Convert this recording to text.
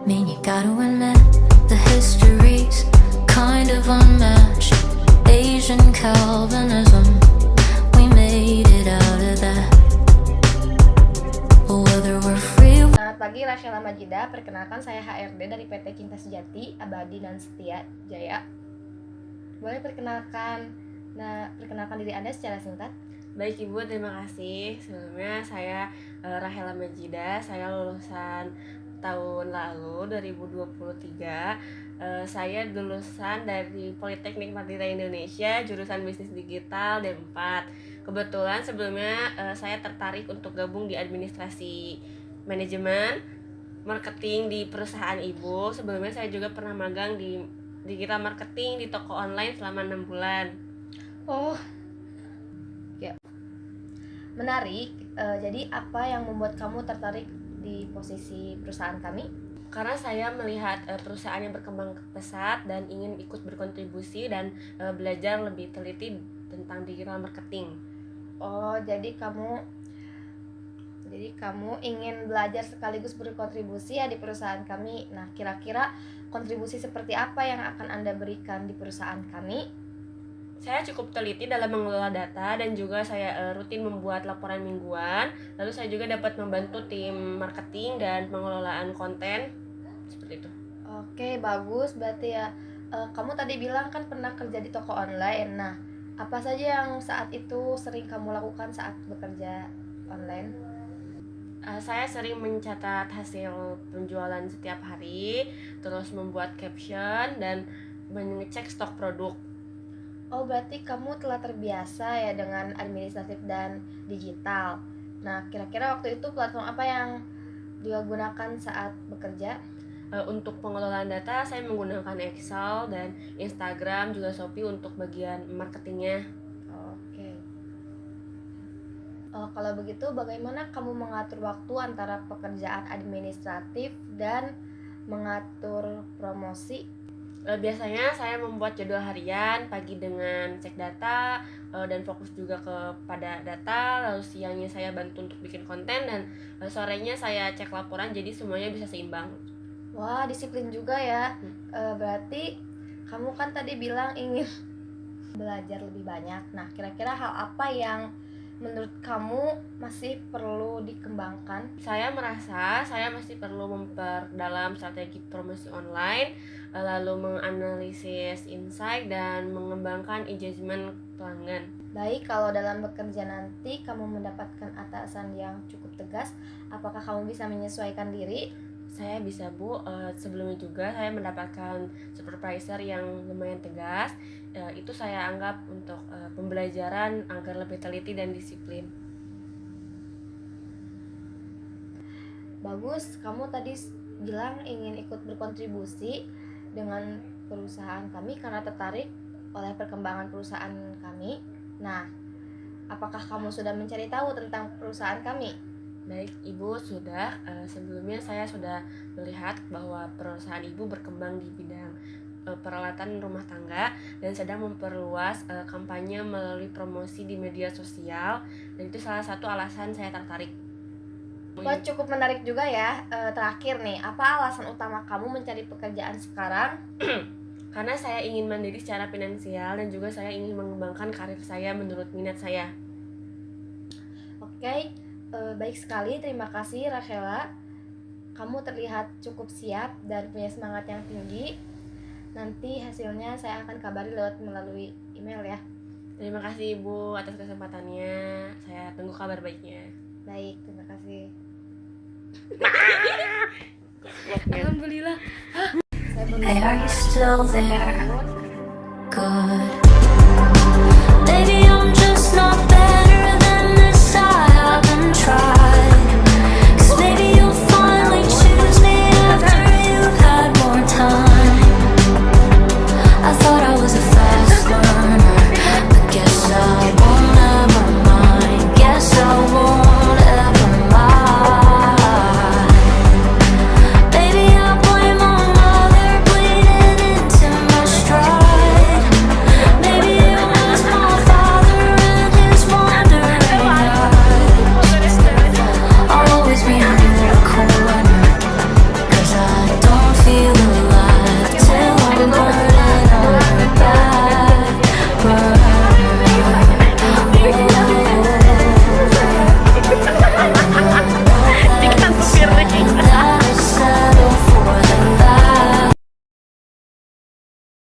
mean, you gotta admit the history's kind of unmatched. Asian Calvinism, we made it out of that. Whether we're free. Selamat pagi, Rachela Majida. Perkenalkan, saya HRD dari PT Cinta Sejati, Abadi dan Setia Jaya. Boleh perkenalkan diri Anda secara singkat? Baik Ibu, terima kasih. Sebelumnya saya Rachela Majida, saya lulusan tahun lalu 2023. Saya lulusan dari Politeknik Madura Indonesia, jurusan Bisnis Digital D4. Kebetulan sebelumnya saya tertarik untuk gabung di administrasi manajemen marketing di perusahaan Ibu. Sebelumnya saya juga pernah magang di digital marketing di toko online selama 6 bulan. Oh, ya. Menarik. Jadi apa yang membuat kamu tertarik di posisi perusahaan kami? Karena saya melihat perusahaan yang berkembang pesat dan ingin ikut berkontribusi dan belajar lebih teliti tentang digital marketing. Oh, jadi kamu ingin belajar sekaligus berkontribusi ya di perusahaan kami. Nah, kira-kira kontribusi seperti apa yang akan Anda berikan di perusahaan kami? Saya cukup teliti dalam mengelola data dan juga saya rutin membuat laporan mingguan. Lalu saya juga dapat membantu tim marketing dan pengelolaan konten seperti itu. Oke, bagus. Berarti ya kamu tadi bilang kan pernah kerja di toko online. Nah, apa saja yang saat itu sering kamu lakukan saat bekerja online? Saya sering mencatat hasil penjualan setiap hari, terus membuat caption dan mengecek stok produk. Oh, berarti kamu telah terbiasa ya dengan administratif dan digital. Nah, kira-kira waktu itu platform apa yang digunakan saat bekerja? Untuk pengelolaan data, saya menggunakan Excel dan Instagram, juga Shopee untuk bagian marketingnya. Oke. Kalau begitu, bagaimana kamu mengatur waktu antara pekerjaan administratif dan mengatur promosi? Biasanya saya membuat jadwal harian, pagi dengan cek data dan fokus juga kepada data, lalu siangnya saya bantu untuk bikin konten dan sorenya saya cek laporan, jadi semuanya bisa seimbang. Wah, disiplin juga ya. Berarti kamu kan tadi bilang ingin belajar lebih banyak. Nah, kira-kira hal apa yang menurut kamu masih perlu dikembangkan? Saya merasa saya masih perlu memperdalam strategi promosi online, lalu menganalisis insight dan mengembangkan engagement pelanggan. Baik, kalau dalam bekerja nanti kamu mendapatkan atasan yang cukup tegas, apakah kamu bisa menyesuaikan diri? Saya bisa Bu, sebelumnya juga saya mendapatkan supervisor yang lumayan tegas. Itu saya anggap untuk pembelajaran agar lebih teliti dan disiplin. Bagus, kamu tadi bilang ingin ikut berkontribusi dengan perusahaan kami karena tertarik oleh perkembangan perusahaan kami. Nah, apakah kamu sudah mencari tahu tentang perusahaan kami? Baik Ibu, sudah. Sebelumnya saya sudah melihat bahwa perusahaan Ibu berkembang di bidang peralatan rumah tangga dan sedang memperluas kampanye melalui promosi di media sosial, dan itu salah satu alasan saya tertarik. Wah, cukup menarik juga ya. Terakhir nih, apa alasan utama kamu mencari pekerjaan sekarang? Karena saya ingin mandiri secara finansial dan juga saya ingin mengembangkan karir saya menurut minat saya. Oke, baik sekali. Terima kasih Rachela. Kamu terlihat cukup siap dan punya semangat yang tinggi. Nanti hasilnya saya akan kabari melalui email ya. Terima kasih Ibu atas kesempatannya. Saya tunggu kabar baiknya. Baik, terima kasih. Alhamdulillah. Hey, are you still there? Good. Maybe I'm just not there.